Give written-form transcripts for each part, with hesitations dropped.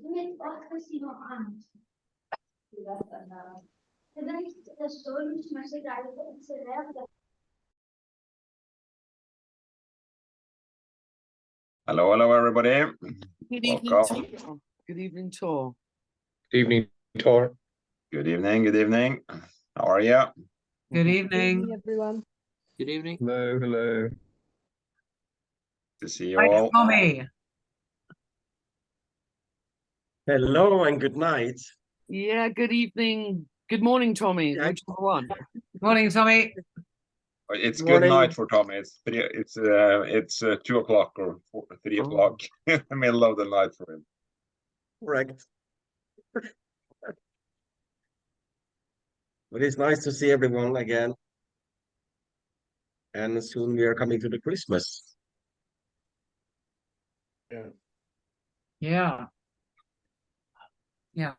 met Oskar an. Hello, hello, everybody. Good evening, Welcome. Tor. Good evening, Tor. Good evening, Tor. Good evening, good evening. How are you? Good evening. Everyone. Good evening. Hello, hello. To see you Hi, all. Tommy. Hello and good night. Yeah, good evening. Good morning, Tommy. Yeah. Whichever one. Morning, Tommy. It's Good good morning. night for Tommy. It's 2 o'clock or 3 Oh. o'clock in the middle of the night for him. Correct. But it's nice to see everyone again. And soon we are coming to the Christmas. Yeah. Yeah.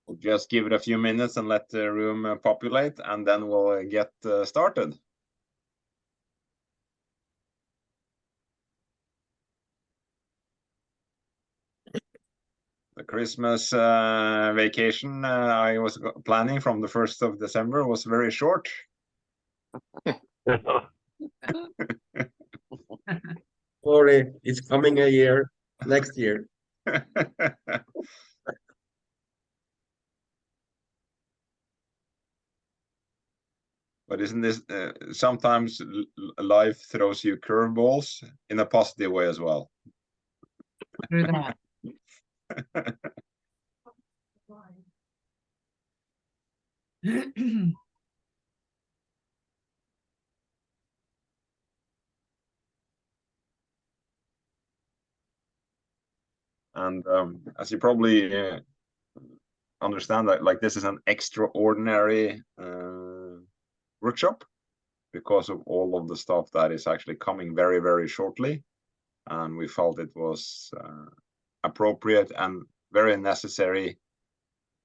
We'll just give it a few minutes and let the room populate, and then we'll get started. The Christmas vacation I was planning from the 1st of December was very short. Sorry, it's coming a year next year. But isn't this sometimes life throws you curveballs in a positive way as well? Through that. And as you probably understand, that like this is an extraordinary workshop because of all of the stuff that is actually coming very, very shortly. And we felt it was appropriate and very necessary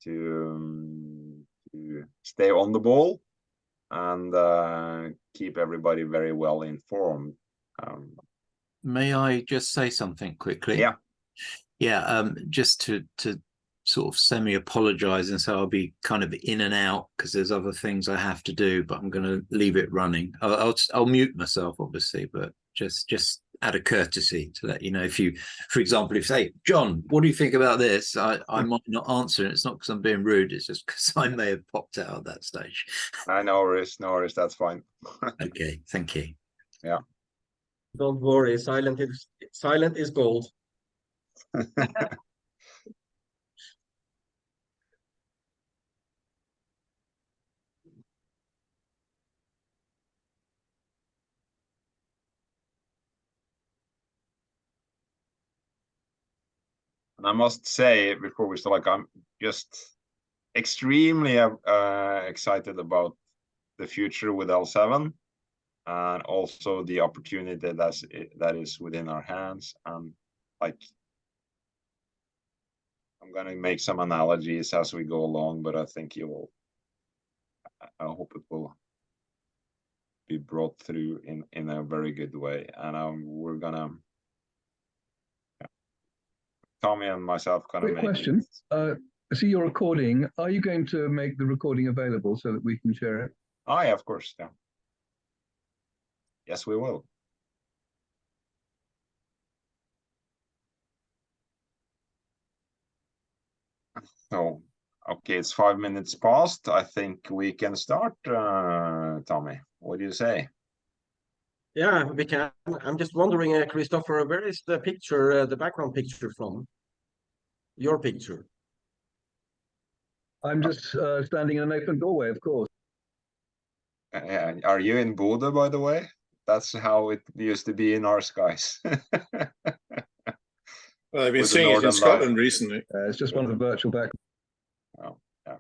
to stay on the ball and keep everybody very well informed. May I just say something quickly? Yeah. Yeah, just to sort of semi-apologize and say I'll be kind of in and out because there's other things I have to do, but I'm going to leave it running. I'll mute myself, obviously, but just out of courtesy to let you know, if you, for example, if say, John, what do you think about this? I might not answer, and it's not because I'm being rude, it's just because I may have popped out at that stage. No worries, that's fine. Okay, thank you. Yeah. Don't worry, silent is gold. And I must say before we start, like I'm just extremely excited about the future with L7 and also the opportunity that is within our hands. And like I'm gonna make some analogies as we go along, but I think I hope it will be brought through in a very good way. And we're gonna Tommy and myself gonna Quick question. I see your recording. Are you going to make the recording available so that we can share it? Oh yeah, of course, yeah. Yes, we will. So, okay, it's 5 minutes past. I think we can start, Tommy. What do you say? Yeah, we can. I'm just wondering, Christopher, where is the picture, the background picture from? Your picture. I'm just standing in an open doorway, of course. Are you in Bodø, by the way? That's how it used to be in our skies. Well, I've been seeing it in Scotland recently. It's just one of the virtual back. Oh, yeah.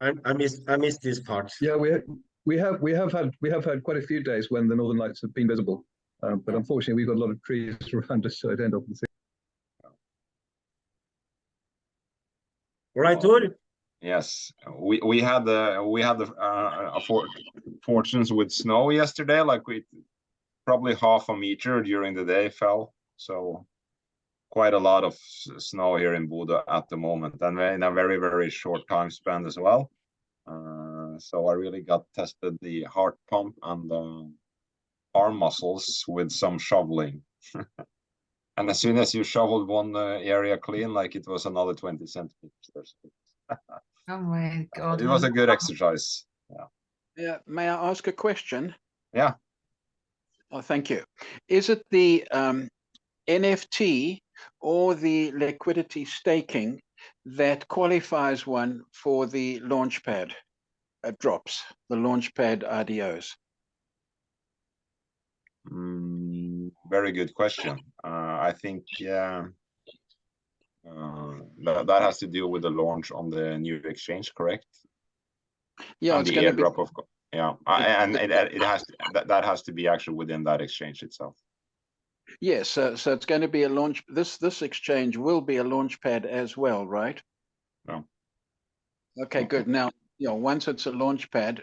I missed this part. Yeah, we have had quite a few days when the Northern Lights have been visible, but unfortunately we've got a lot of trees around us, so I don't often see. All right, Tor. Yes, we had the fortunes with snow yesterday, like probably half a meter during the day fell. So quite a lot of snow here in Bodø at the moment, and in a very, very short time span as well. So I really got tested the heart pump and the arm muscles with some shoveling. And as soon as you shoveled one area clean, like it was another 20 centimeters. Oh my God. It was a good exercise. Yeah. Yeah, may I ask a question? Yeah. Oh, thank you. Is it the NFT or the liquidity staking that qualifies one for the launchpad drops, the launchpad RDOs? Very good question. I think that has to do with the launch on the new exchange, correct? Yeah, And it's the going to be. airdrop of, yeah, and it has that has to be actually within that exchange itself. Yes, so it's going to be a launch. This exchange will be a launchpad as well, right? No. Okay, good. Now, once it's a launchpad,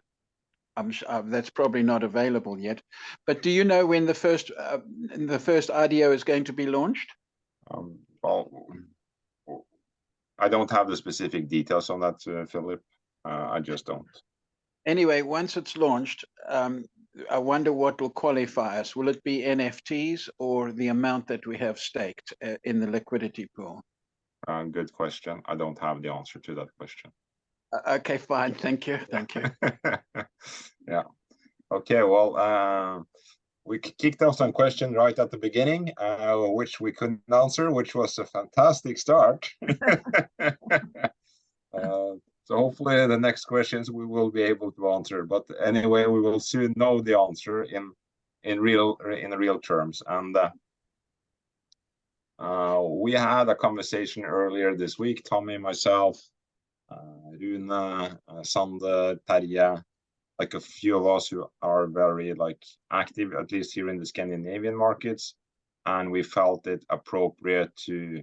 that's probably not available yet. But do you know when the first RDO is going to be launched? Well, I don't have the specific details on that, Philip. I just don't. Anyway, once it's launched, I wonder what will qualify us. Will it be NFTs or the amount that we have staked in the liquidity pool? Good question. I don't have the answer to that question. Okay, fine. Thank you. Thank you. Yeah. Okay. Well, we kicked off some questions right at the beginning, which we couldn't answer, which was a fantastic start. So hopefully the next questions we will be able to answer. But anyway, we will soon know the answer in real terms. And we had a conversation earlier this week, Tommy, myself, Rune, Sande, Terje, like a few of us who are very active, at least here in the Scandinavian markets. And we felt it appropriate to,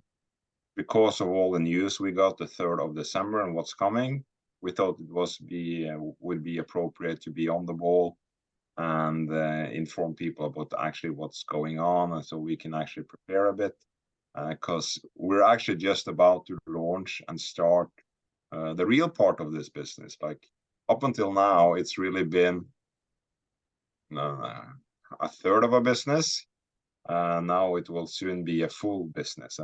because of all the news we got the 3rd of December and what's coming, we thought it would be appropriate to be on the ball and inform people about actually what's going on, and so we can actually prepare a bit, because we're actually just about to launch and start the real part of this business. Like up until now, it's really been a third of a business. Now it will soon be a full business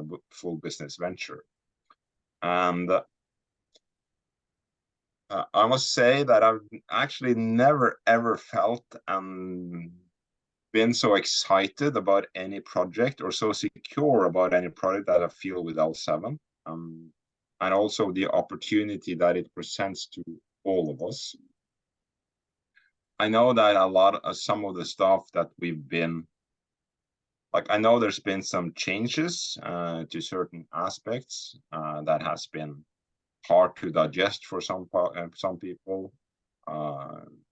venture. And I must say that I've actually never ever felt and been so excited about any project or so secure about any project that I feel with L7, and also the opportunity that it presents to all of us. I know that some of the stuff that we've been, I know there's been some changes to certain aspects that has been hard to digest for some people,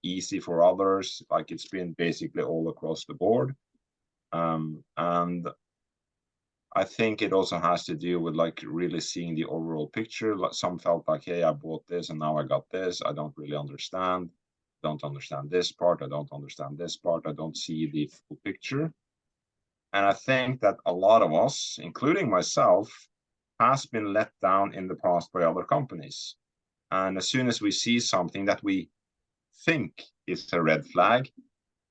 easy for others. It's been basically all across the board, and I think it also has to do with really seeing the overall picture. Some felt like, hey, I bought this and now I got this. I don't really understand. Don't understand this part. I don't understand this part. I don't see the full picture. And I think that a lot of us, including myself, has been let down in the past by other companies. And as soon as we see something that we think is a red flag,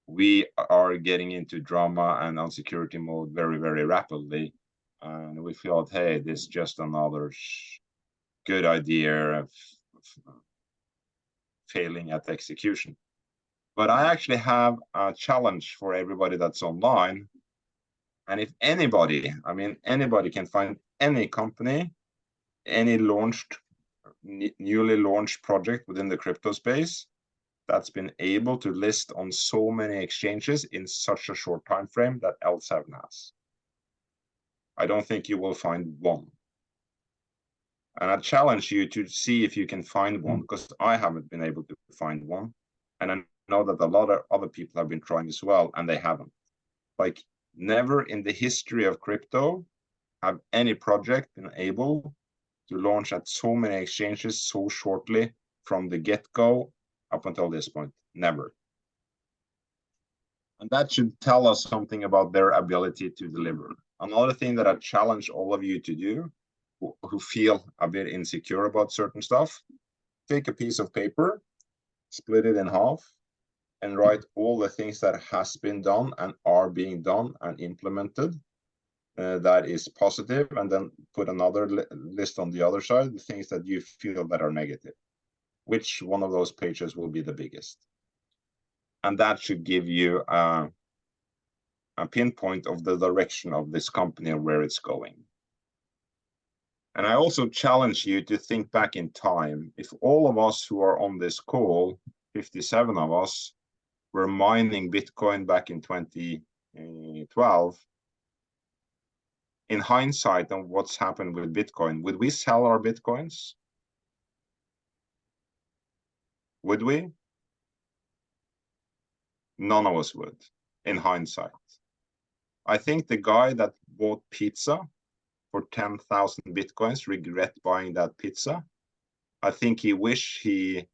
we are getting into drama and insecurity mode very, very rapidly. And we feel, hey, this is just another good idea of failing at execution. But I actually have a challenge for everybody that's online. And if anybody can find any company, any newly launched project within the crypto space that's been able to list on so many exchanges in such a short time frame that L7 has. I don't think you will find one. And I challenge you to see if you can find one, because I haven't been able to find one. And I know that a lot of other people have been trying as well, and they haven't. Never in the history of crypto have any project been able to launch at so many exchanges so shortly from the get-go up until this point. Never. And that should tell us something about their ability to deliver. Another thing that I challenge all of you to do, who feel a bit insecure about certain stuff, take a piece of paper, split it in half, and write all the things that has been done and are being done and implemented that is positive, and then put another list on the other side, the things that you feel that are negative. Which one of those pages will be the biggest? And that should give you a pinpoint of the direction of this company and where it's going. And I also challenge you to think back in time. If all of us who are on this call, 57 of us, were mining Bitcoin back in 2012, in hindsight on what's happened with Bitcoin, would we sell our Bitcoins? Would we? None of us would, in hindsight. I think the guy that bought pizza for 10,000 Bitcoins regret buying that pizza. I think he wish he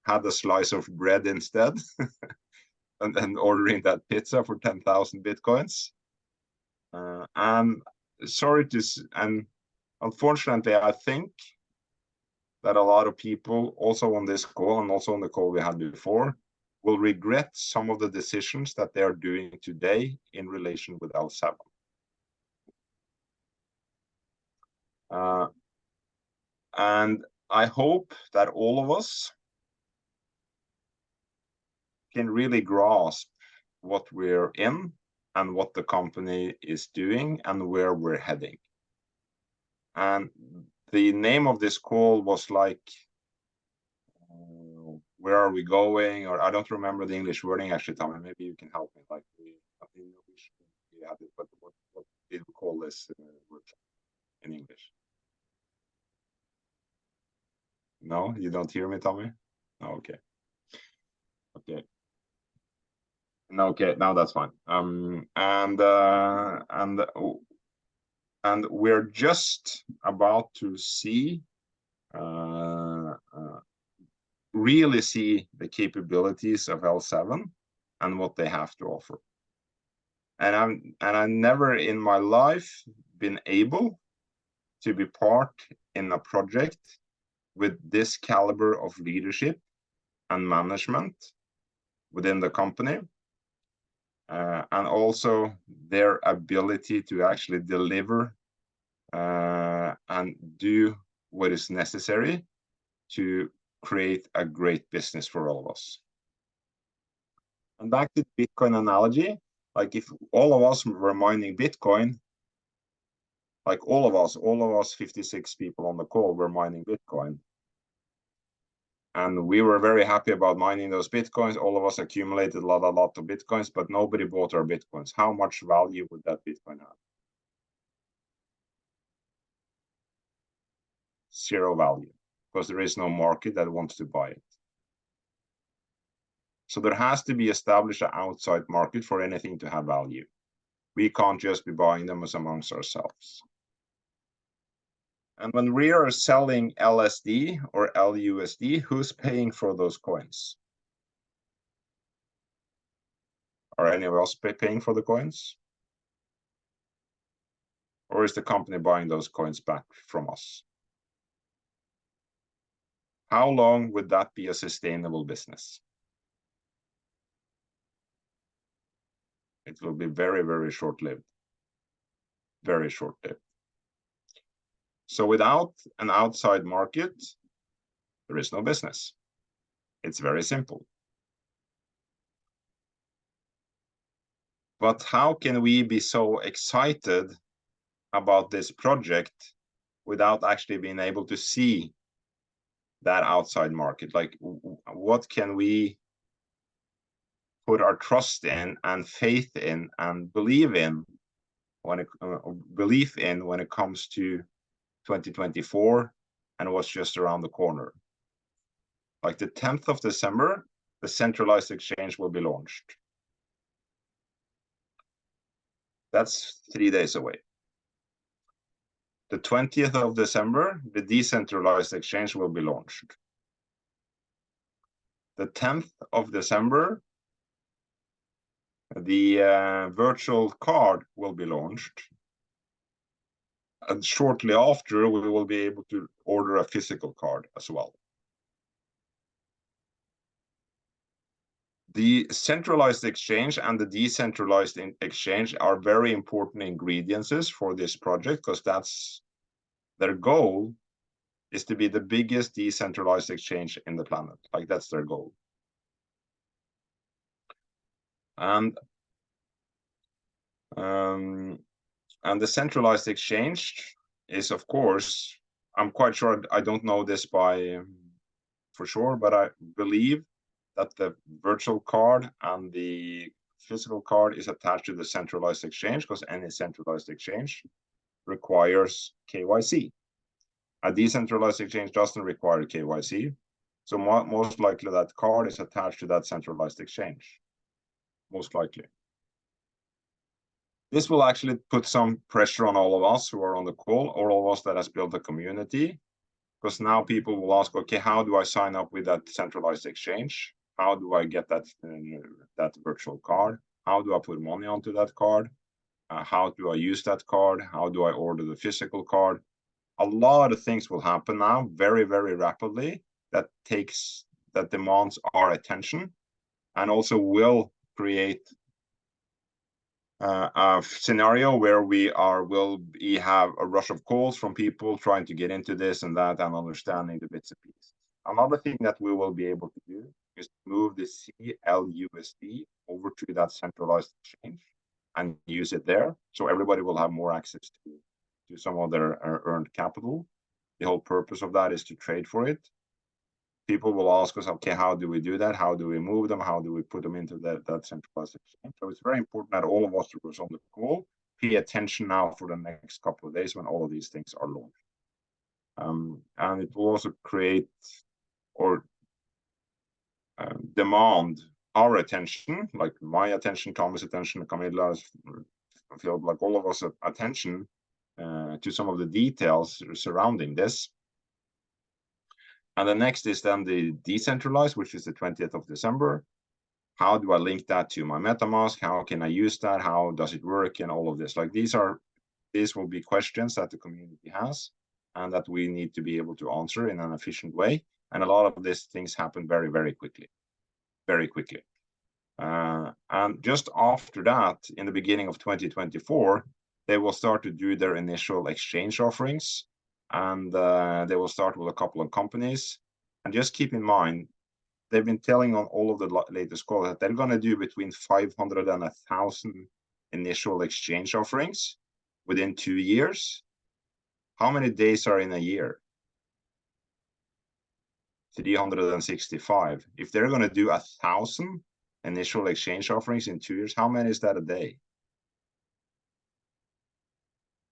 had a slice of bread instead and ordering that pizza for 10,000 Bitcoins. And unfortunately, I think that a lot of people also on this call and also on the call we had before will regret some of the decisions that they are doing today in relation with L7. And I hope that all of us can really grasp what we're in and what the company is doing and where we're heading. And the name of this call was like, where are we going? Or I don't remember the English wording actually, Tommy. Maybe you can help me. Like we had it, but what did we call this workshop in English? No, you don't hear me, Tommy? Oh, okay. Okay. No, okay, now that's fine. And we're just about to see really see the capabilities of L7 and what they have to offer. And I never in my life been able to be part in a project with this caliber of leadership and management within the company, and also their ability to actually deliver and do what is necessary to create a great business for all of us. And back to the Bitcoin analogy, like if all of us were mining Bitcoin, like all of us 56 people on the call were mining Bitcoin. And we were very happy about mining those Bitcoins. All of us accumulated a lot of Bitcoins, but nobody bought our Bitcoins. How much value would that Bitcoin have? Zero value, because there is no market that wants to buy it. So there has to be established an outside market for anything to have value. We can't just be buying them as amongst ourselves. And when we are selling LSD or LUSD, who's paying for those coins? Are anyone else paying for the coins? Or is the company buying those coins back from us? How long would that be a sustainable business? It will be very, very short-lived. Very short-lived. So without an outside market, there is no business. It's very simple. But how can we be so excited about this project without actually being able to see that outside market? Like, what can we put our trust in and faith in and believe in when it comes to 2024 and what's just around the corner? Like the 10th of December, the centralized exchange will be launched. That's 3 days away. The 20th of December, the decentralized exchange will be launched. The 10th of December, the virtual card will be launched. And shortly after, we will be able to order a physical card as well. The centralized exchange and the decentralized exchange are very important ingredients for this project, because that's their goal is to be the biggest decentralized exchange in the planet. Like, that's their goal. And the centralized exchange is, of course, I'm quite sure, I don't know this for sure, but I believe that the virtual card and the physical card is attached to the centralized exchange, because any centralized exchange requires KYC. A decentralized exchange doesn't require KYC. So most likely that card is attached to that centralized exchange. Most likely. This will actually put some pressure on all of us who are on the call, or all of us that has built a community, because now people will ask, okay, how do I sign up with that centralized exchange? How do I get that virtual card? How do I put money onto that card? How do I use that card? How do I order the physical card? A lot of things will happen now very, very rapidly that demands our attention, and also will create a scenario where will have a rush of calls from people trying to get into this and that and understanding the bits and pieces. Another thing that we will be able to do is move the CLUSD over to that centralized exchange and use it there. So everybody will have more access to some of their earned capital. The whole purpose of that is to trade for it. People will ask us, okay, how do we do that? How do we move them? How do we put them into that centralized exchange? So it's very important that all of us who are on the call pay attention now for the next couple of days when all of these things are launched. And it will also create or demand our attention, like my attention, Thomas' attention, Camilla's, feel like all of us attention to some of the details surrounding this. And the next is then the decentralized, which is the 20th of December. How do I link that to my MetaMask? How can I use that? How does it work? And all of this. Like these will be questions that the community has and that we need to be able to answer in an efficient way. And a lot of these things happen very, very quickly. Very quickly. And just after that, in the beginning of 2024, they will start to do their initial exchange offerings. And they will start with a couple of companies. And just keep in mind, they've been telling on all of the latest calls that they're going to do between 500 and 1,000 initial exchange offerings within 2 years. How many days are in a year? 365. If they're going to do 1,000 initial exchange offerings in 2 years, how many is that a day?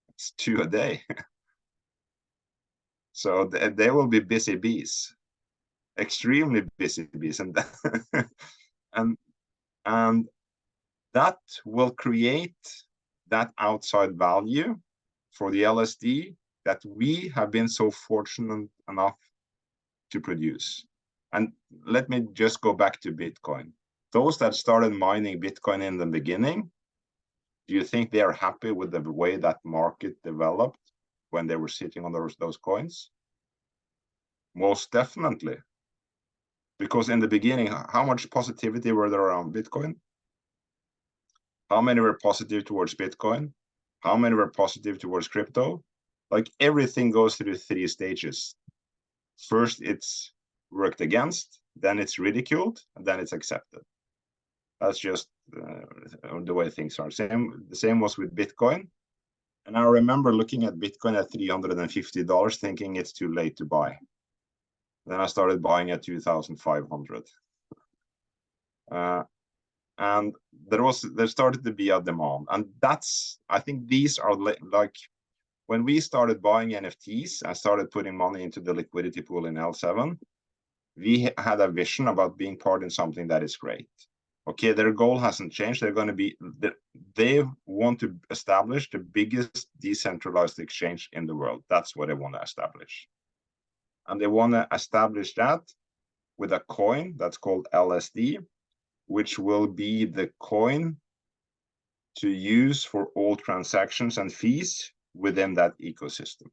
It's 2 a day. So they will be busy bees, extremely busy bees, and that will create that outside value for the LSD that we have been so fortunate enough to produce. And let me just go back to Bitcoin. Those that started mining Bitcoin in the beginning, do you think they are happy with the way that market developed when they were sitting on those coins? Most definitely. Because in the beginning, how much positivity were there around Bitcoin? How many were positive towards Bitcoin? How many were positive towards crypto? Like everything goes through 3 stages. First, it's worked against, then it's ridiculed, and then it's accepted. That's just the way things are. The same was with Bitcoin. And I remember looking at Bitcoin at $350, thinking it's too late to buy. Then I started buying at 2,500. And there started to be a demand. And I think these are like, when we started buying NFTs and started putting money into the liquidity pool in L7, we had a vision about being part in something that is great. Okay, their goal hasn't changed. They want to establish the biggest decentralized exchange in the world. That's what they want to establish. And they want to establish that with a coin that's called LSD, which will be the coin to use for all transactions and fees within that ecosystem.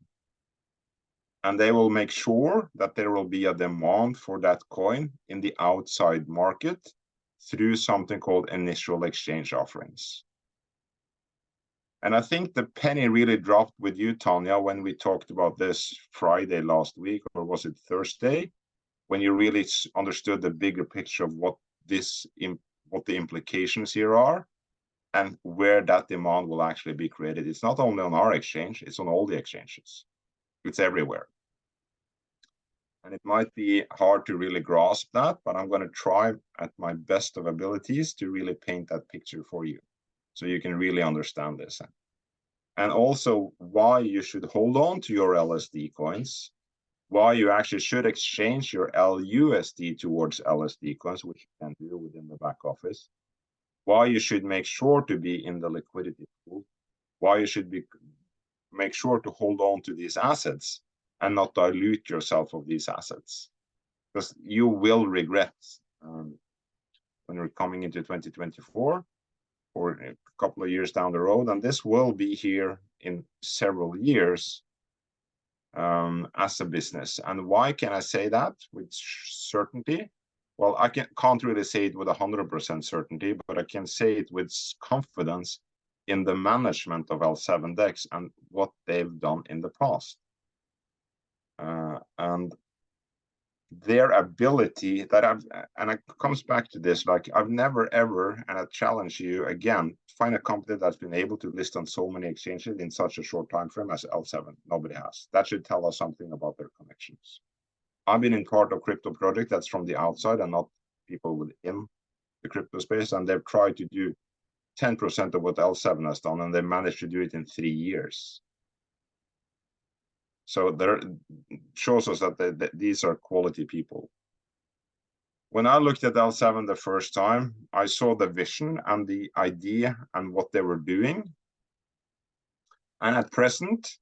And they will make sure that there will be a demand for that coin in the outside market through something called initial exchange offerings. And I think the penny really dropped with you, Tanya, when we talked about this Friday last week, or was it Thursday, when you really understood the bigger picture of what what the implications here are and where that demand will actually be created. It's not only on our exchange, it's on all the exchanges. It's everywhere. And it might be hard to really grasp that, but I'm going to try at my best of abilities to really paint that picture for you, so you can really understand this. And also why you should hold on to your LSD coins, why you actually should exchange your LUSD towards LSD coins, which you can do within the back office, why you should make sure to be in the liquidity pool, why you should make sure to hold on to these assets and not dilute yourself of these assets, because you will regret when you're coming into 2024 or a couple of years down the road, and this will be here in several years as a business. And why can I say that with certainty? Well, I can't really say it with 100% certainty, but I can say it with confidence in the management of L7 DEX and what they've done in the past. And their ability and it comes back to this, like I've never ever, and I challenge you again, find a company that's been able to list on so many exchanges in such a short time frame as L7. Nobody has. That should tell us something about their connections. I've been in part of crypto project that's from the outside and not people within the crypto space, and they've tried to do 10% of what L7 has done, and they managed to do it in 3 years. So there shows us that these are quality people. When I looked at L7 the first time, I saw the vision and the idea and what they were doing. And at present,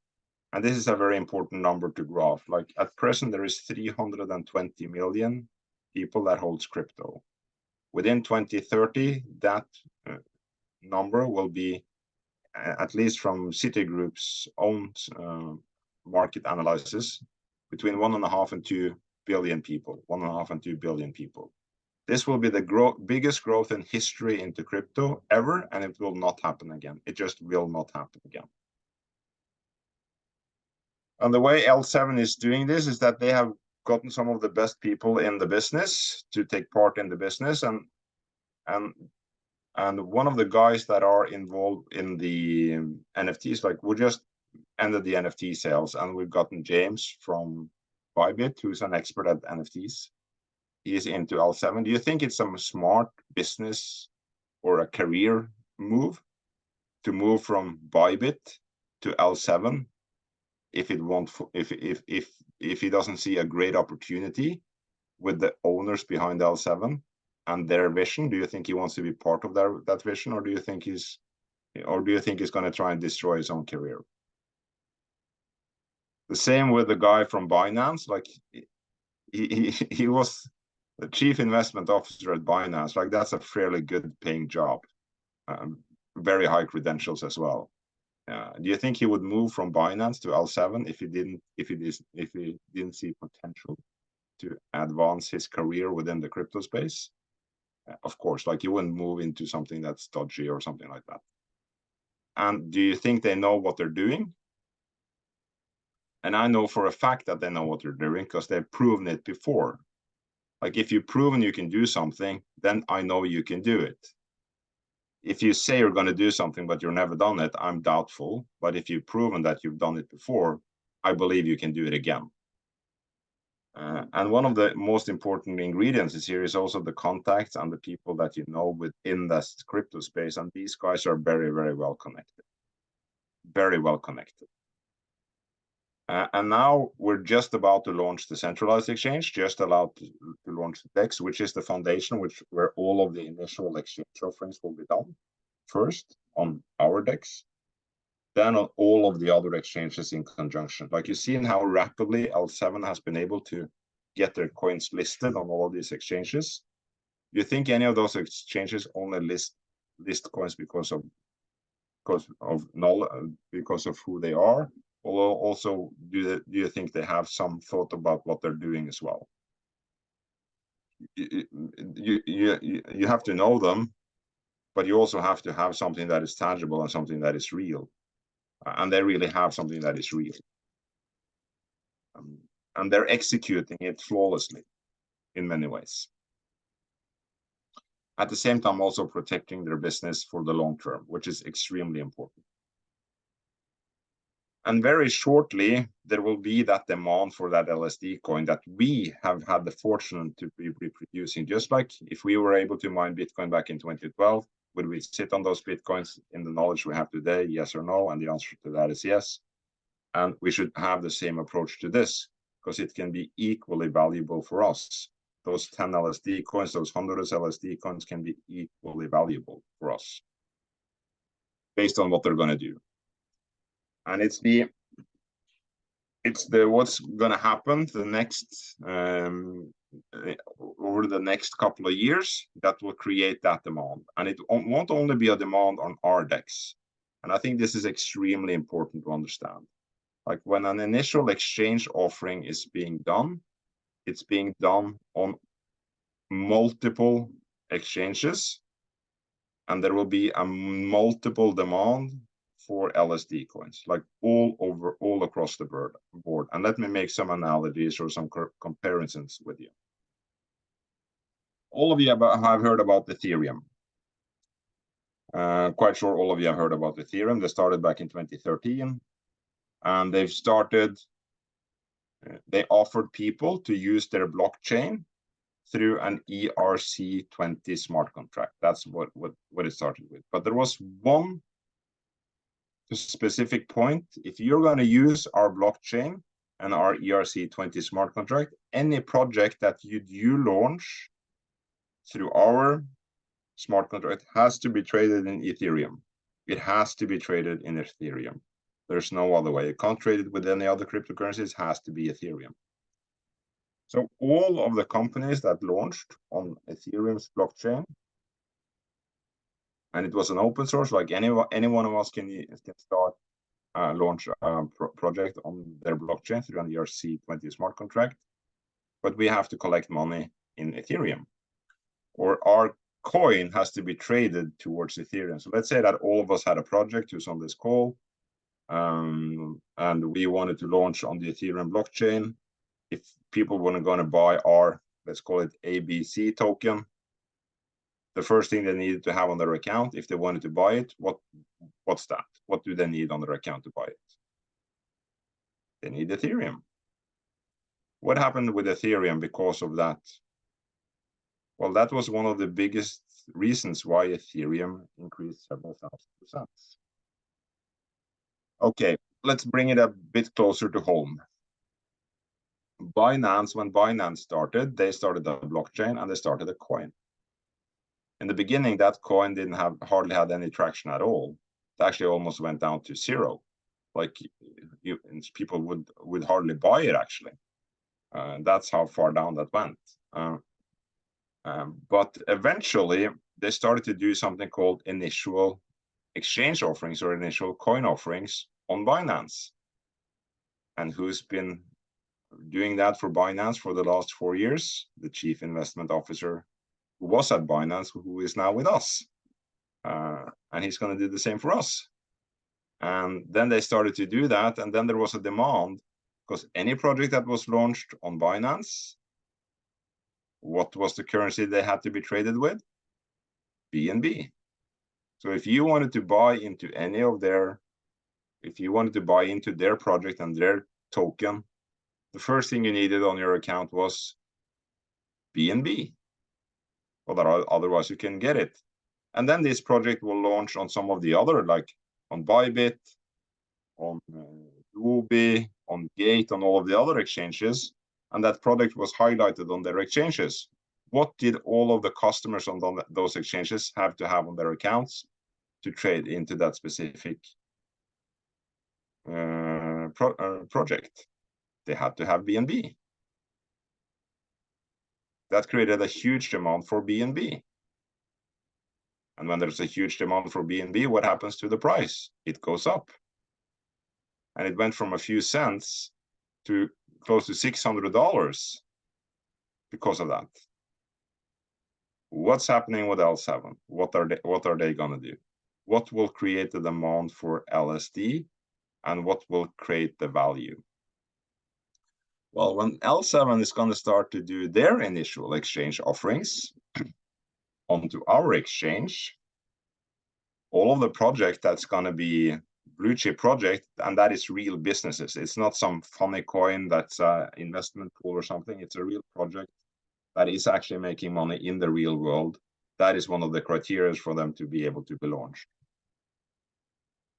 and this is a very important number to graph, like at present, there is 320 million people that holds crypto. Within 2030, that number will be, at least from Citigroup's own market analysis, between 1.5 and 2 billion people, 1.5 and 2 billion people. This will be the biggest growth in history into crypto ever, and it will not happen again. It just will not happen again. And the way L7 is doing this is that they have gotten some of the best people in the business to take part in the business, and one of the guys that are involved in the NFTs, like we just ended the NFT sales, and we've gotten James from Bybit, who's an expert at NFTs. He is into L7. Do you think it's some smart business or a career move to move from Bybit to L7 if he doesn't see a great opportunity with the owners behind L7 and their vision? Do you think he wants to be part of that vision, or do you think he's going to try and destroy his own career? The same with the guy from Binance. Like he was the chief investment officer at Binance. Like that's a fairly good paying job, very high credentials as well. Do you think he would move from Binance to L7 if he didn't see potential to advance his career within the crypto space? Of course, like you wouldn't move into something that's dodgy or something like that. And do you think they know what they're doing? And I know for a fact that they know what they're doing because they've proven it before. Like if you've proven you can do something, then I know you can do it. If you say you're going to do something, but you've never done it, I'm doubtful. But if you've proven that you've done it before, I believe you can do it again. And one of the most important ingredients here is also the contacts and the people that you know within this crypto space. And these guys are very, very well connected. Very well connected. And now we're just about to launch the centralized exchange, just allowed to launch the DEX, which is the foundation where all of the initial exchange offerings will be done. First on our DEX, then on all of the other exchanges in conjunction. Like you see in how rapidly L7 has been able to get their coins listed on all of these exchanges. Do you think any of those exchanges only list coins because of because of knowledge, because of who they are, or also do you think they have some thought about what they're doing as well? You have to know them, but you also have to have something that is tangible and something that is real, and they really have something that is real, and they're executing it flawlessly in many ways. At the same time, also protecting their business for the long term, which is extremely important. And very shortly, there will be that demand for that LSD coin that we have had the fortune to be reproducing. Just like if we were able to mine Bitcoin back in 2012, would we sit on those Bitcoins in the knowledge we have today? Yes or no? And the answer to that is yes. And we should have the same approach to this, because it can be equally valuable for us. Those 10 LSD coins, those 100 LSD coins can be equally valuable for us based on what they're going to do. And it's the what's going to happen the next over the next couple of years that will create that demand. And it won't only be a demand on our DEX. And I think this is extremely important to understand. Like when an initial exchange offering is being done, it's being done on multiple exchanges, and there will be a multiple demand for LSD coins, like all across the board. And let me make some analogies or some comparisons with you. All of you have heard about Ethereum. Quite sure all of you have heard about Ethereum. They started back in 2013, and they offered people to use their blockchain through an ERC20 smart contract. That's what it started with. But there was one specific point. If you're going to use our blockchain and our ERC20 smart contract, any project that you launch through our smart contract has to be traded in Ethereum. It has to be traded in Ethereum. There's no other way. You can't trade it with any other cryptocurrencies. It has to be Ethereum. So all of the companies that launched on Ethereum's blockchain, and it was an open source, like any one of us can start launch a project on their blockchain through an ERC20 smart contract, but we have to collect money in Ethereum, or our coin has to be traded towards Ethereum. So let's say that all of us had a project who's on this call, and we wanted to launch on the Ethereum blockchain. If people were going to buy our, let's call it ABC token, the first thing they needed to have on their account, if they wanted to buy it, what's that? What do they need on their account to buy it? They need Ethereum. What happened with Ethereum because of that? Well, that was one of the biggest reasons why Ethereum increased several thousand %. Okay, let's bring it a bit closer to home. Binance, when Binance started, they started a blockchain and they started a coin. In the beginning, that coin didn't hardly had any traction at all. It actually almost went down to zero. Like people would hardly buy it actually. That's how far down that went. But eventually, they started to do something called initial exchange offerings or initial coin offerings on Binance. And who's been doing that for Binance for the last 4 years? The chief investment officer who was at Binance, who is now with us. And he's going to do the same for us. And then they started to do that. And then there was a demand, because any project that was launched on Binance, what was the currency they had to be traded with? BNB. So if you wanted to buy into any of their, if you wanted to buy into their project and their token, the first thing you needed on your account was BNB. Well, otherwise you can get it. And then this project will launch on some of the other, like on Bybit, on Huobi, on Gate, on all of the other exchanges. And that product was highlighted on their exchanges. What did all of the customers on those exchanges have to have on their accounts to trade into that specific project? They had to have BNB. That created a huge demand for BNB. And when there's a huge demand for BNB, what happens to the price? It goes up. And it went from a few cents to close to $600 because of that. What's happening with L7? What are they gonna do? What will create the demand for LSD, and what will create the value? Well, when L7 is going to start to do their initial exchange offerings onto our exchange, all of the project that's going to be blue chip project, and that is real businesses. It's not some funny coin that's an investment pool or something. It's a real project that is actually making money in the real world. That is one of the criteria for them to be able to be launched.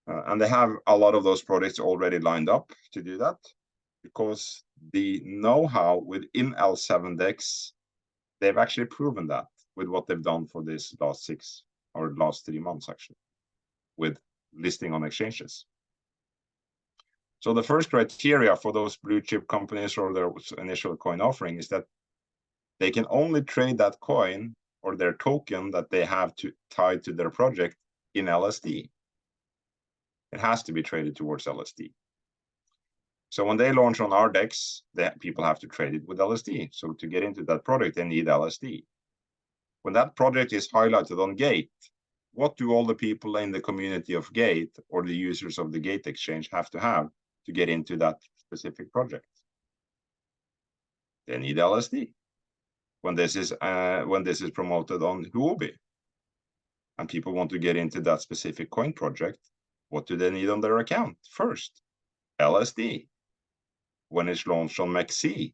And they have a lot of those projects already lined up to do that, because the know-how within L7 DEX, they've actually proven that with what they've done for this last 3 months, actually, with listing on exchanges. So the first criteria for those blue chip companies or their initial coin offering is that they can only trade that coin or their token that they have tied to their project in LSD. It has to be traded towards LSD. So when they launch on our DEX, people have to trade it with LSD. So to get into that project, they need LSD. When that project is highlighted on Gate, what do all the people in the community of Gate or the users of the Gate exchange have to get into that specific project? They need LSD. When this is promoted on Huobi, and people want to get into that specific coin project, what do they need on their account first? LSD. When it's launched on MEXC,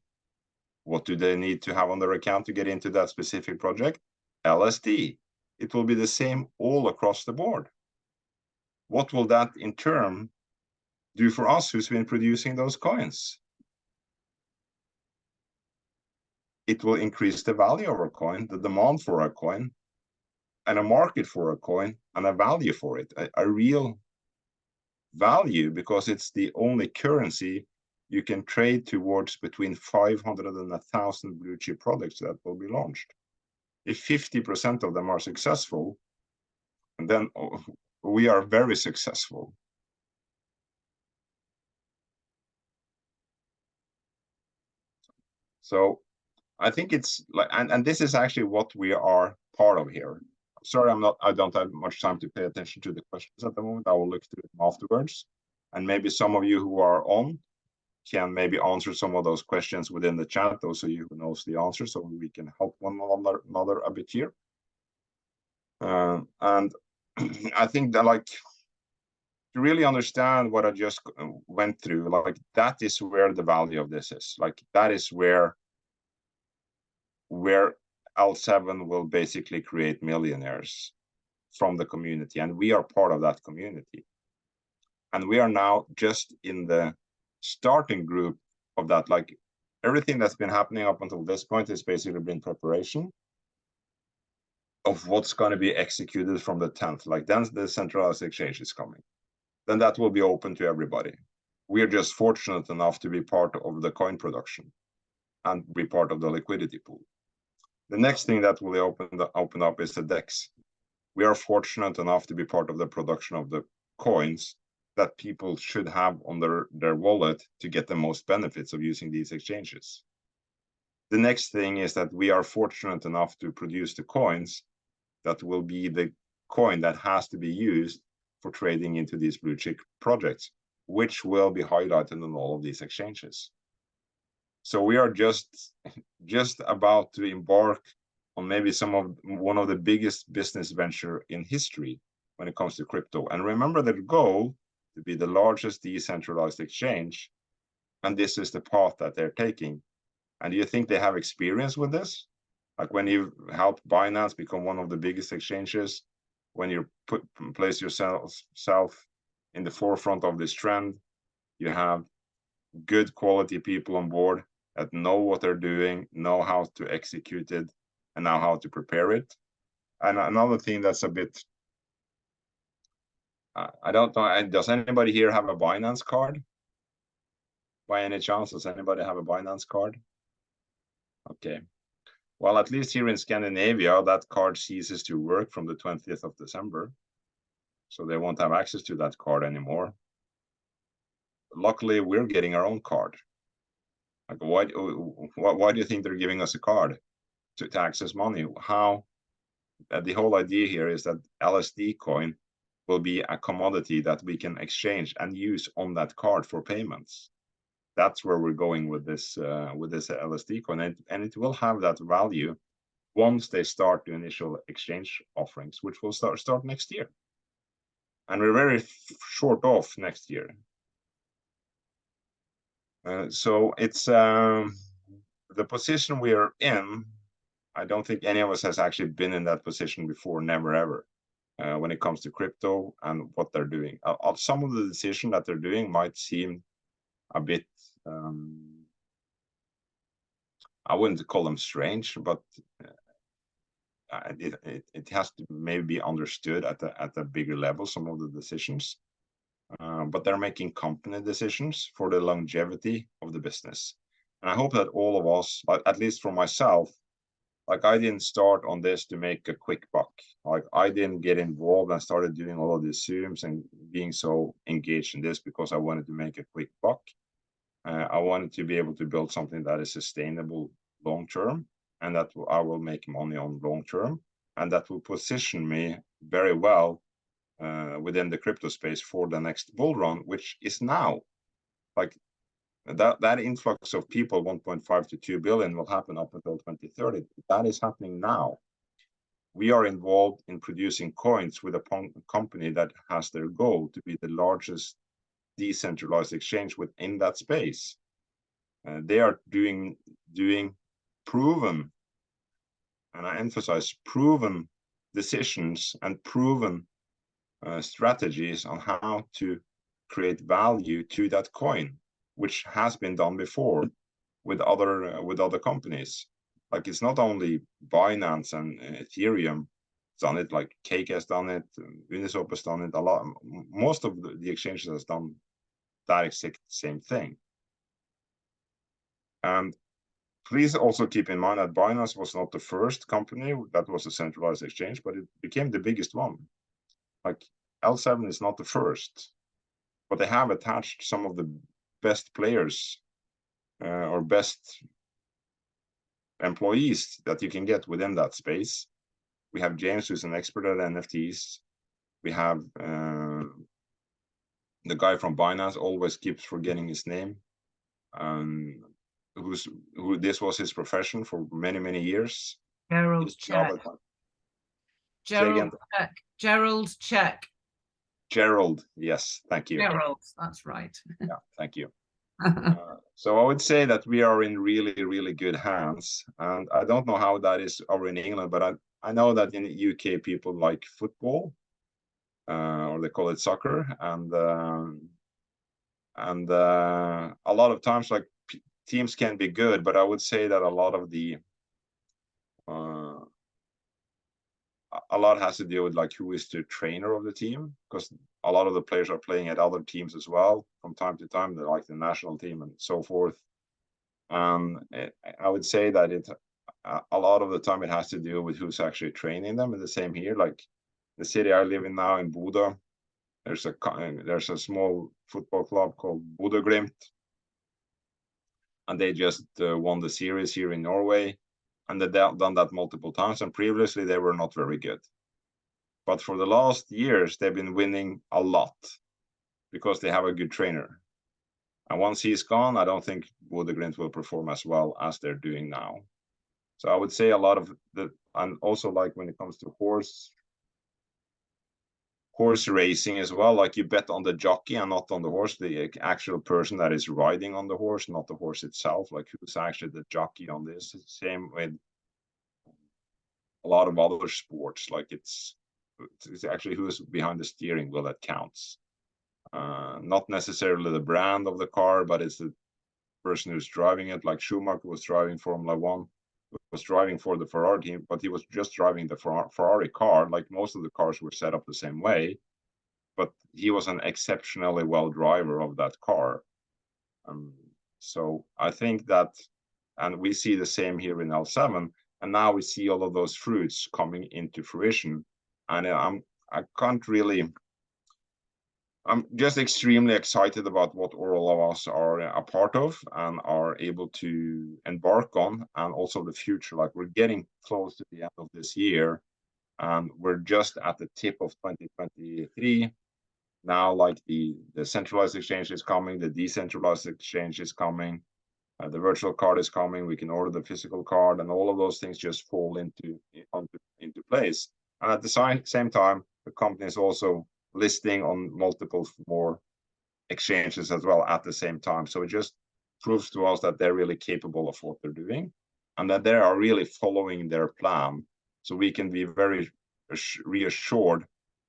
what do they need to have on their account to get into that specific project? LSD. It will be the same all across the board. What will that in turn do for us who's been producing those coins? It will increase the value of our coin, the demand for our coin, and a market for a coin, and a value for it, a real value, because it's the only currency you can trade towards between 500 and 1,000 blue chip products that will be launched. If 50% of them are successful, then we are very successful. So I think it's like, and this is actually what we are part of here. Sorry, I don't have much time to pay attention to the questions at the moment. I will look through them afterwards. And maybe some of you who are on can maybe answer some of those questions within the chat, those of you who knows the answer, so we can help one another a bit here. And I think that, like, to really understand what I just went through, like, that is where the value of this is. Like, that is where L7 will basically create millionaires from the community, and we are part of that community. And we are now just in the starting group of that. Like, everything that's been happening up until this point has basically been preparation of what's going to be executed from the 10th. Like, then the centralized exchange is coming. Then that will be open to everybody. We are just fortunate enough to be part of the coin production and be part of the liquidity pool. The next thing that will open up is the DEX. We are fortunate enough to be part of the production of the coins that people should have on their wallet to get the most benefits of using these exchanges. The next thing is that we are fortunate enough to produce the coins that will be the coin that has to be used for trading into these blue chip projects, which will be highlighted on all of these exchanges. So we are just about to embark on maybe one of the biggest business venture in history when it comes to crypto. And remember the goal to be the largest decentralized exchange, and this is the path that they're taking. And do you think they have experience with this? Like, when you helped Binance become one of the biggest exchanges, when you place yourself in the forefront of this trend, you have good quality people on board that know what they're doing, know how to execute it, and know how to prepare it. And another thing that's a bit, I don't know, does anybody here have a Binance card? By any chance, does anybody have a Binance card? Okay. Well, at least here in Scandinavia, that card ceases to work from the 20th of December. So they won't have access to that card anymore. Luckily, we're getting our own card. Like, why do you think they're giving us a card to access money? How? The whole idea here is that LSD coin will be a commodity that we can exchange and use on that card for payments. That's where we're going with this LSD coin, and it will have that value once they start the initial exchange offerings, which will start next year. And we're very short off next year. So it's the position we are in. I don't think any of us has actually been in that position before, never ever. When it comes to crypto and what they're doing, some of the decisions that they're doing might seem a bit, I wouldn't call them strange, but it has to maybe be understood at a bigger level, some of the decisions. But they're making company decisions for the longevity of the business. And I hope that all of us, at least for myself, like, I didn't start on this to make a quick buck. Like, I didn't get involved and started doing all of these Zooms and being so engaged in this because I wanted to make a quick buck. I wanted to be able to build something that is sustainable long term, and that I will make money on long term, and that will position me very well within the crypto space for the next bull run, which is now. Like, that influx of people, 1.5 to 2 billion, will happen up until 2030. That is happening now. We are involved in producing coins with a company that has their goal to be the largest decentralized exchange within that space. They are doing proven, and I emphasize proven, decisions and proven strategies on how to create value to that coin, which has been done before with other companies. Like, it's not only Binance and Ethereum done it, like Cake has done it, Uniswap has done it a lot. Most of the exchanges has done that exact same thing. And please also keep in mind that Binance was not the first company that was a centralized exchange, but it became the biggest one. Like, L7 is not the first, but they have attached some of the best players or best employees that you can get within that space. We have James, who's an expert at NFTs. We have the guy from Binance, always keeps forgetting his name, who this was his profession for many years. Gerald Check. Gerald Check. Gerald, yes, thank you. Gerald, that's right. Yeah, thank you. So I would say that we are in really good hands, and I don't know how that is over in England, but I know that in the UK people like football, or they call it soccer, and a lot of times, like, teams can be good, but I would say that a lot has to do with, like, who is the trainer of the team, because a lot of the players are playing at other teams as well from time to time. They're like the national team and so forth. I would say that a lot of the time it has to do with who's actually training them. And the same here, like the city I live in now, in Bodø, there's a small football club called Bodø Glimt, and they just won the series here in Norway. And they've done that multiple times, and previously they were not very good. But for the last years, they've been winning a lot because they have a good trainer. And once he's gone, I don't think Bodø Glimt will perform as well as they're doing now. So I would say a lot of and also, like, when it comes to horse racing as well, like, you bet on the jockey and not on the horse, the actual person that is riding on the horse, not the horse itself, like who's actually the jockey on this. Same with a lot of other sports, like it's actually who's behind the steering wheel that counts. Not necessarily the brand of the car, but it's the person who's driving it. Like Schumacher was driving Formula 1, was driving for the Ferrari team, but he was just driving the Ferrari car. Like, most of the cars were set up the same way, but he was an exceptionally well driver of that car. So I think that, and we see the same here in L7, And now we see all of those fruits coming into fruition. And I can't really, I'm just extremely excited about what all of us are a part of and are able to embark on, and also the future. Like, we're getting close to the end of this year, and we're just at the tip of 2023. Now, like the centralized exchange is coming, the decentralized exchange is coming, the virtual card is coming, we can order the physical card, and all of those things just fall into place. And at the same time, the company is also listing on multiple more exchanges as well at the same time. So it just proves to us that they're really capable of what they're doing, and that they are really following their plan. So we can be very reassured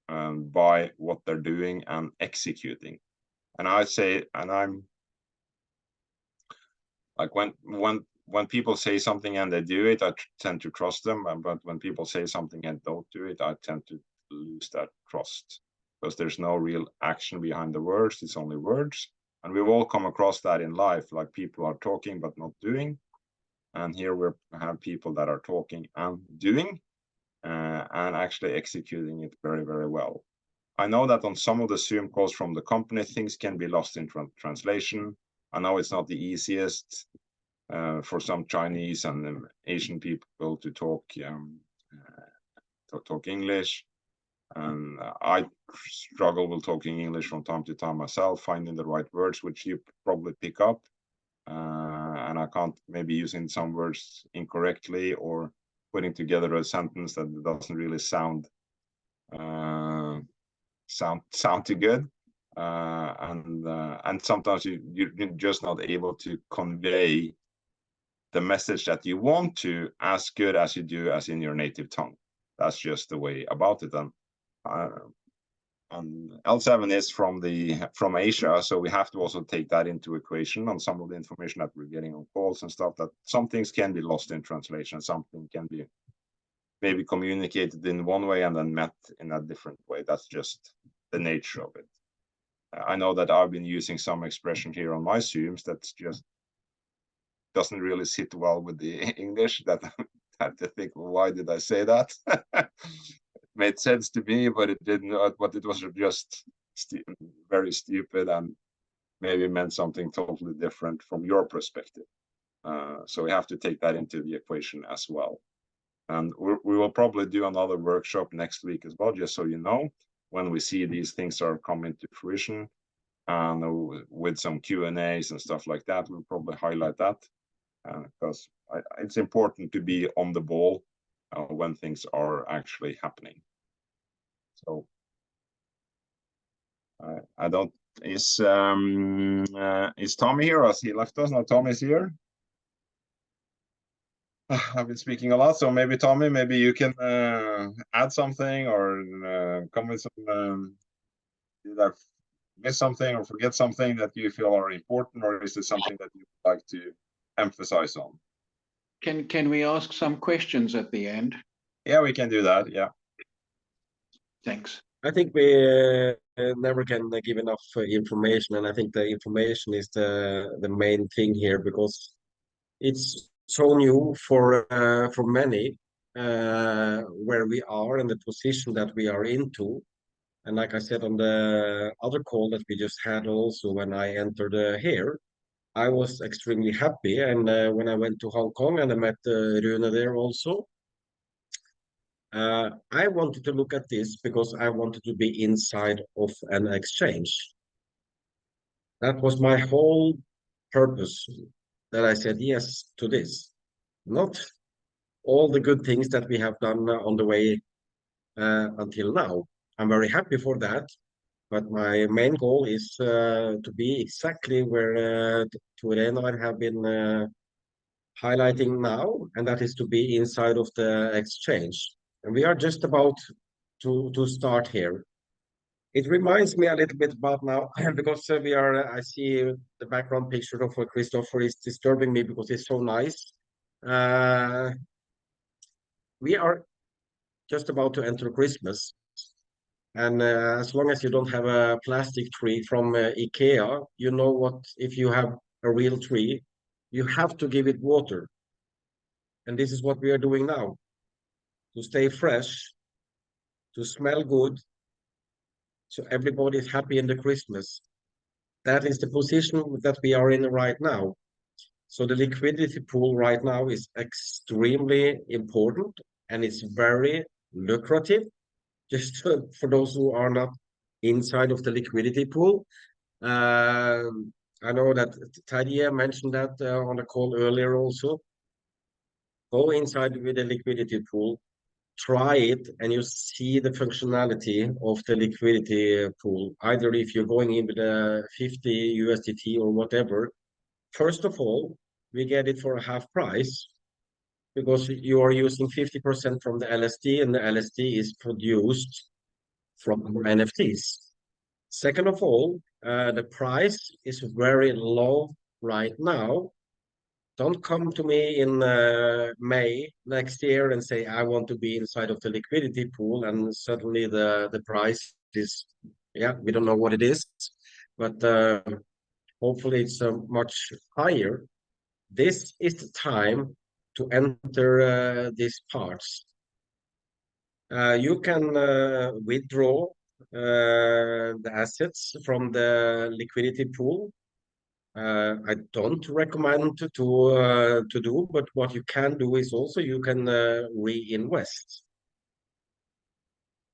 by what they're doing and executing. And I say, and I'm like, when people say something and they do it, I tend to trust them. But when people say something and don't do it, I tend to lose that trust, because there's no real action behind the words. It's only words. And we've all come across that in life, like people are talking but not doing. And here we have people that are talking and doing, and actually executing it very, very well. I know that on some of the Zoom calls from the company, things can be lost in translation. I know it's not the easiest for some Chinese and Asian people to talk English. And I struggle with talking English from time to time myself, finding the right words, which you probably pick up. And I can't, maybe using some words incorrectly or putting together a sentence that doesn't really sound too good. And sometimes you're just not able to convey the message that you want to as good as you do as in your native tongue. That's just the way about it. And L7 is from Asia, so we have to also take that into equation on some of the information that we're getting on calls and stuff, that some things can be lost in translation, something can be maybe communicated in one way and then met in a different way. That's just the nature of it. I know that I've been using some expression here on my Zooms that's just doesn't really sit well with the English, that I had to think, well, why did I say that? It made sense to me, but it didn't. But it was just very stupid and maybe meant something totally different from your perspective. So we have to take that into the equation as well. And we will probably do another workshop next week as well, just so you know, when we see these things are coming to fruition, and with some Q&As and stuff like that, we'll probably highlight that, because it's important to be on the ball when things are actually happening. So I don't, is Tommy here, or has he left us? No, Tommy's here. I've been speaking a lot, so maybe Tommy, maybe you can add something or come with some. Did I miss something or forget something that you feel are important, or is it something that you would like to emphasize on? Can we ask some questions at the end? Yeah, we can do that. Yeah. Thanks. I think we never can give enough information, and I think the information is the main thing here, because it's so new for many where we are and the position that we are into. And like I said on the other call that we just had, also when I entered here, I was extremely happy. And when I went to Hong Kong and I met Rune there also, I wanted to look at this because I wanted to be inside of an exchange. That was my whole purpose, that I said yes to this. Not all the good things that we have done on the way until now. I'm very happy for that, but my main goal is to be exactly where Tore and I have been highlighting now, and that is to be inside of the exchange. And we are just about to start here. It reminds me a little bit about now, because we are, I see the background picture of Christopher is disturbing me because it's so nice. We are just about to enter Christmas. And as long as you don't have a plastic tree from IKEA, you know what, if you have a real tree, you have to give it water. And this is what we are doing now. To stay fresh, to smell good, so everybody is happy in the Christmas. That is the position that we are in right now. So the liquidity pool right now is extremely important and it's very lucrative. Just for those who are not inside of the liquidity pool. I know that Tadia mentioned that on the call earlier also. Go inside with the liquidity pool, try it, and you see the functionality of the liquidity pool. Either if you're going in with a 50 USDT or whatever, first of all, we get it for a half price because you are using 50% from the LSD and the LSD is produced from NFTs. Second of all, the price is very low right now. Don't come to me in May next year and say, I want to be inside of the liquidity pool. And suddenly the price is, yeah, we don't know what it is, but hopefully it's much higher. This is the time to enter these parts. You can withdraw the assets from the liquidity pool. I don't recommend to do, but what you can do is also you can reinvest.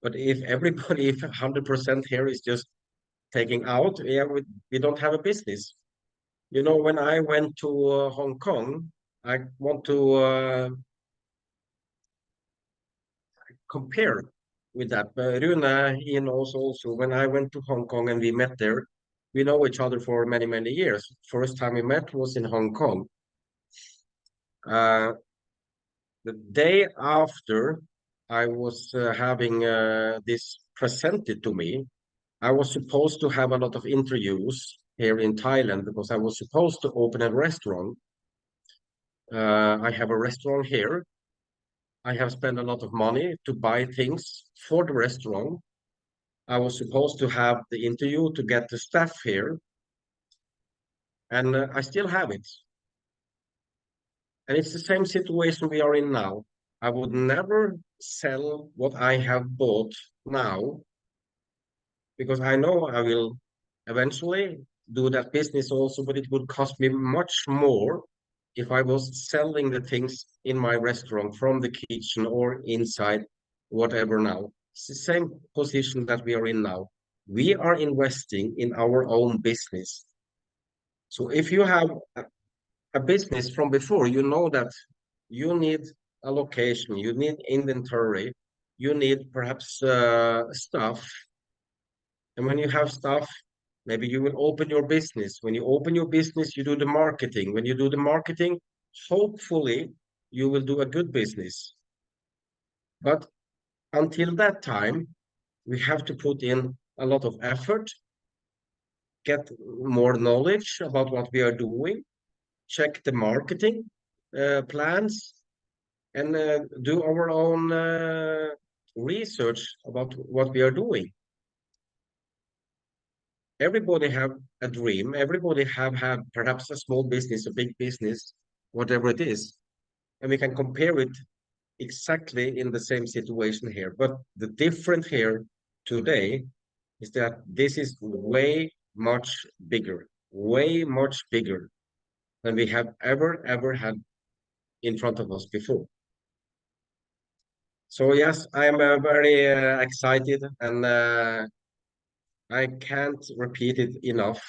But if everybody, if 100% here is just taking out, yeah, we don't have a business. You know, when I went to Hong Kong, I want to compare with that. Rune, he knows also when I went to Hong Kong and we met there, we know each other for many, many years. First time we met was in Hong Kong. The day after I was having this presented to me, I was supposed to have a lot of interviews here in Thailand because I was supposed to open a restaurant. I have a restaurant here. I have spent a lot of money to buy things for the restaurant. I was supposed to have the interview to get the staff here. And I still have it. And it's the same situation we are in now. I would never sell what I have bought now because I know I will eventually do that business also, but it would cost me much more if I was selling the things in my restaurant from the kitchen or inside, whatever now. It's the same position that we are in now. We are investing in our own business. So if you have a business from before, you know that you need a location, you need inventory, you need perhaps stuff. And when you have stuff, maybe you will open your business. When you open your business, you do the marketing. When you do the marketing, hopefully you will do a good business. But until that time, we have to put in a lot of effort, get more knowledge about what we are doing, check the marketing plans, and do our own research about what we are doing. Everybody have a dream. Everybody have had perhaps a small business, a big business, whatever it is. And we can compare it exactly in the same situation here. But the difference here today is that this is way much bigger than we have ever had in front of us before. So yes, I am very excited and I can't repeat it enough.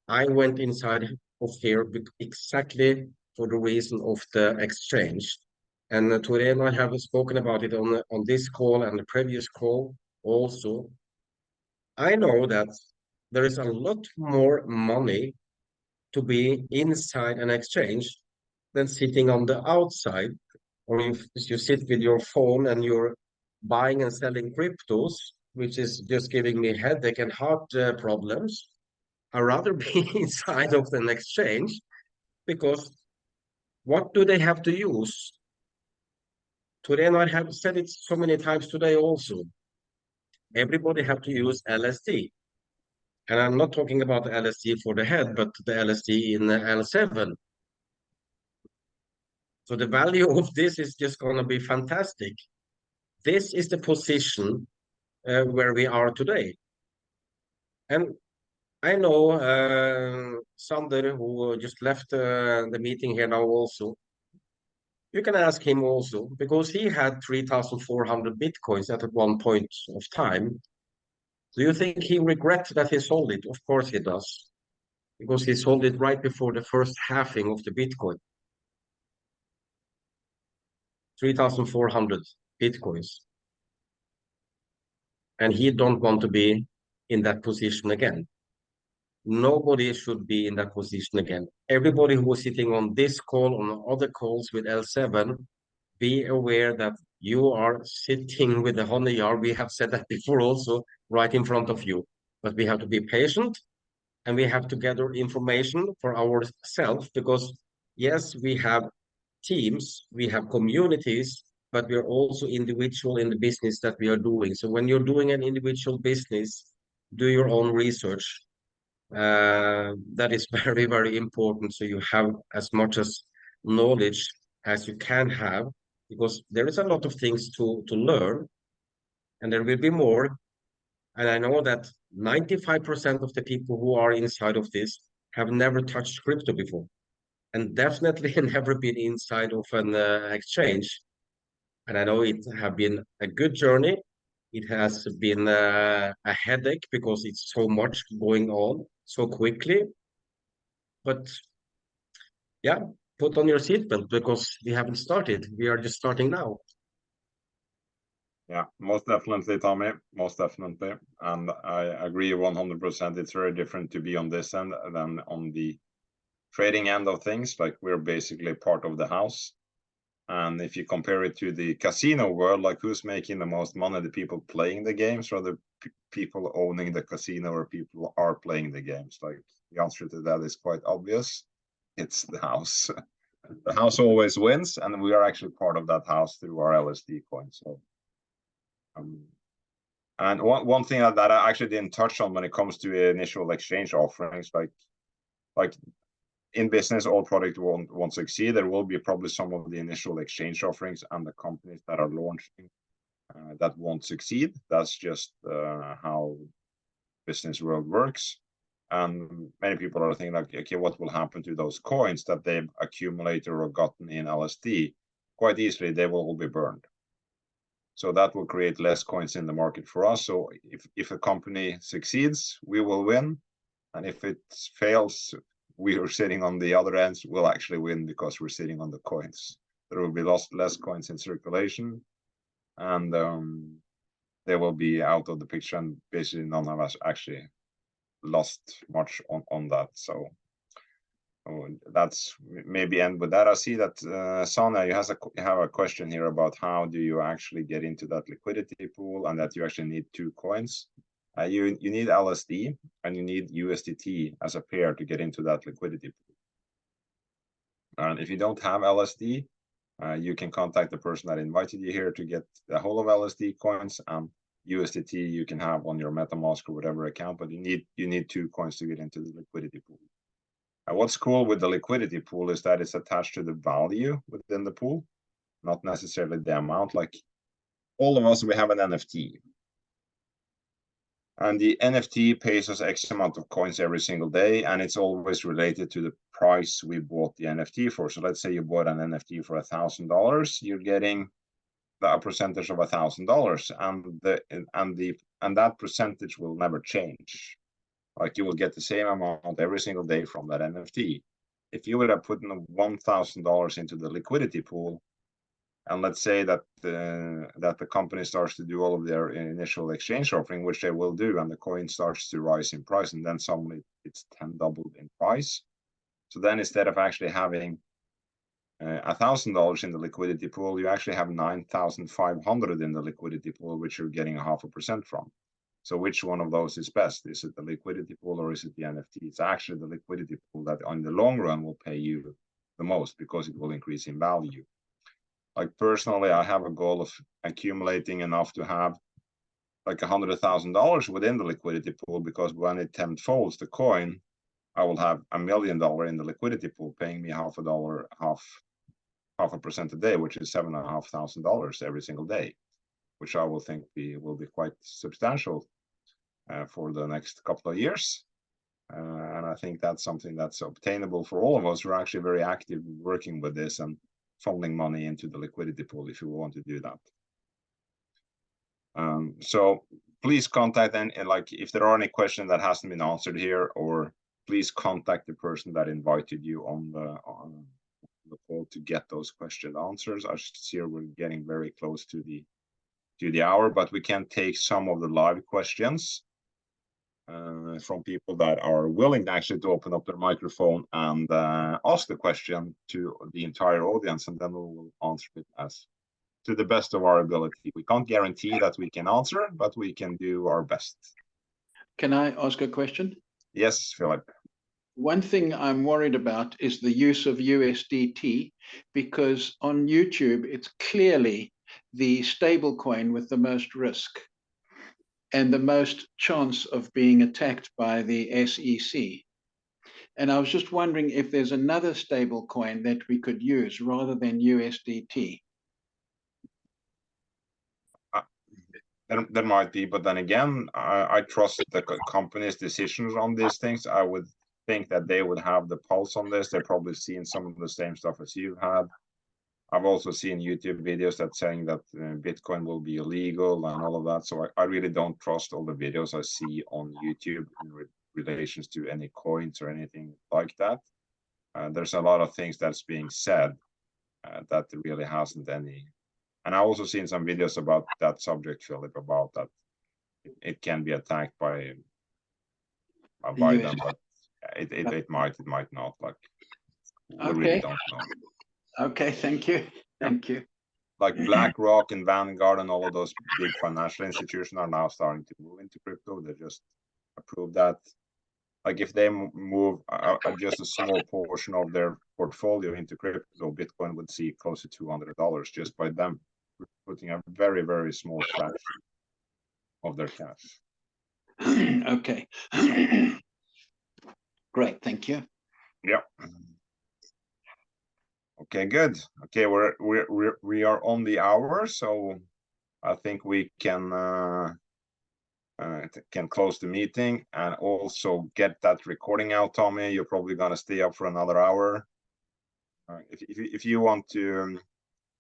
I went inside of here exactly for the reason of the exchange. And today I have spoken about it on this call and the previous call also. I know that there is a lot more money to be inside an exchange than sitting on the outside, or if you sit with your phone and you're buying and selling cryptos, which is just giving me headache and heart problems. I'd rather be inside of an exchange because what do they have to use? Today, and I have said it so many times today also, everybody have to use LSD. And I'm not talking about the LSD for the head, but the LSD in the L7. So the value of this is just going to be fantastic. This is the position where we are today. And I know Sander, who just left the meeting here now also. You can ask him also, because he had 3,400 Bitcoins at one point of time. Do you think he regrets that he sold it? Of course he does, because he sold it right before the first halving of the Bitcoin. 3,400 Bitcoins. And he don't want to be in that position again. Nobody should be in that position again. Everybody who is sitting on this call, on other calls with L7, be aware that you are sitting with the honey jar. We have said that before also, right in front of you. But we have to be patient, and we have to gather information for ourselves, because yes, we have teams, we have communities, but we are also individual in the business that we are doing. So when you're doing an individual business, do your own research. That is very, very important. So you have as much as knowledge as you can have, because there is a lot of things to learn, and there will be more. And I know that 95% of the people who are inside of this have never touched crypto before, and definitely never been inside of an exchange. And I know it have been a good journey. It has been a headache, because it's so much going on so quickly. But yeah, put on your seatbelt, because we haven't started. We are just starting now. Yeah, most definitely, Tommy, most definitely. And I agree 100%. It's very different to be on this end than on the trading end of things. Like, we're basically part of the house. And if you compare it to the casino world, like, who's making the most money? The people playing the games, or the people owning the casino, or people are playing the games? Like, the answer to that is quite obvious. It's the house. The house always wins, and we are actually part of that house through our LSD coin. So, and one thing that I actually didn't touch on when it comes to initial exchange offerings, like in business, all product won't succeed. There will be probably some of the initial exchange offerings and the companies that are launching that won't succeed. That's just how business world works. And many people are thinking like, okay, what will happen to those coins that they've accumulated or gotten in LSD? Quite easily, they will all be burned. So that will create less coins in the market for us. So if a company succeeds, we will win. And if it fails, we are sitting on the other ends, we'll actually win, because we're sitting on the coins. There will be less coins in circulation, and they will be out of the picture, and basically none of us actually lost much on that. So that's maybe end with that. I see that Sonia, you have a question here about how do you actually get into that liquidity pool, and that you actually need 2 coins. You need LSD and you need USDT as a pair to get into that liquidity pool. And if you don't have LSD, you can contact the person that invited you here to get the whole of LSD coins, and USDT you can have on your MetaMask or whatever account, but you need 2 coins to get into the liquidity pool. And what's cool with the liquidity pool is that it's attached to the value within the pool, not necessarily the amount. Like, all of us, we have an NFT. And the NFT pays us X amount of coins every single day, and it's always related to the price we bought the NFT for. So let's say you bought an NFT for $1,000, you're getting a percentage of $1,000, and that percentage will never change. Like, you will get the same amount every single day from that NFT. If you would have put in $1,000 into the liquidity pool, and let's say that the company starts to do all of their initial exchange offering, which they will do, and the coin starts to rise in price, and then suddenly it's 10 doubled in price. So then instead of actually having $1,000 in the liquidity pool, you actually have 9,500 in the liquidity pool, which you're getting 0.5% from. So which one of those is best? Is it the liquidity pool or is it the NFT? It's actually the liquidity pool that on the long run will pay you the most, because it will increase in value. Like, personally, I have a goal of accumulating enough to have like $100,000 within the liquidity pool, because when it 10-folds the coin, I will have $1 million in the liquidity pool, paying me $0.5 0.5% a day, which is $7,500 every single day, which I will think will be quite substantial for the next couple of years. And I think that's something that's obtainable for all of us who are actually very active working with this and funneling money into the liquidity pool if you want to do that. So please contact, and like if there are any questions that hasn't been answered here, or please contact the person that invited you on the call to get those question answers. I see we're getting very close to the hour, but we can take some of the live questions from people that are willing actually to open up their microphone and ask the question to the entire audience, and then we will answer it as to the best of our ability. We can't guarantee that we can answer, but we can do our best. Can I ask a question? Yes, Philip. One thing I'm worried about is the use of USDT, because on YouTube, it's clearly the stable coin with the most risk and the most chance of being attacked by the SEC. And I was just wondering if there's another stable coin that we could use rather than USDT. There might be, but then again, I trust the company's decisions on these things. I would think that they would have the pulse on this. They're probably seeing some of the same stuff as you've had. I've also seen YouTube videos that saying that Bitcoin will be illegal and all of that. So I really don't trust all the videos I see on YouTube in relations to any coins or anything like that. There's a lot of things that's being said that really hasn't any. And I also seen some videos about that subject, Philip, about that it can be attacked by them, but it might not. Like we really don't know. Okay, thank you. Thank you. Like BlackRock and Vanguard and all of those big financial institutions are now starting to move into crypto. They just approved that. Like if they move just a small portion of their portfolio into crypto, Bitcoin would see close to $200 just by them putting a very, very small fraction of their cash. Okay. Great, thank you. Yeah. Okay, good. Okay, we are on the hour, so I think we can close the meeting and also get that recording out, Tommy. You're probably gonna stay up for another hour. If you want to,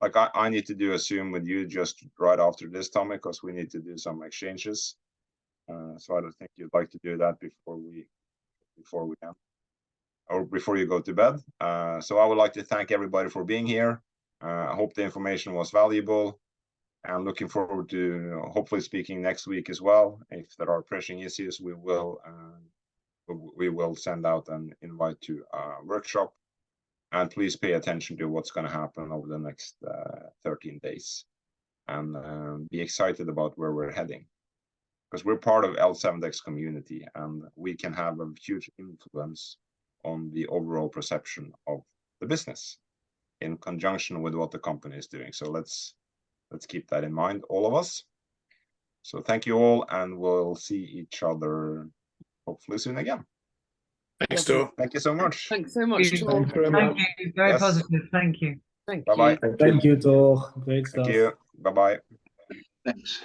like I need to do a Zoom with you just right after this, Tommy, because we need to do some exchanges. So I don't think you'd like to do that before we end, or before you go to bed. So I would like to thank everybody for being here. I hope the information was valuable, and looking forward to hopefully speaking next week as well. If there are pressing issues, we will send out an invite to a workshop. And please pay attention to what's going to happen over the next 13 days, and be excited about where we're heading, because we're part of L7DEX community, and we can have a huge influence on the overall perception of the business in conjunction with what the company is doing. So let's keep that in mind, all of us. So thank you all, and we'll see each other hopefully soon again. Thanks, Tor. Thank you so much. Thanks so much, Thank you. Tor. Thanks very much. Thank you. Very Yes. positive. Thank you. Thank Bye-bye. you. Thank you, Tor. Great stuff. Thank you. Bye-bye. Thanks.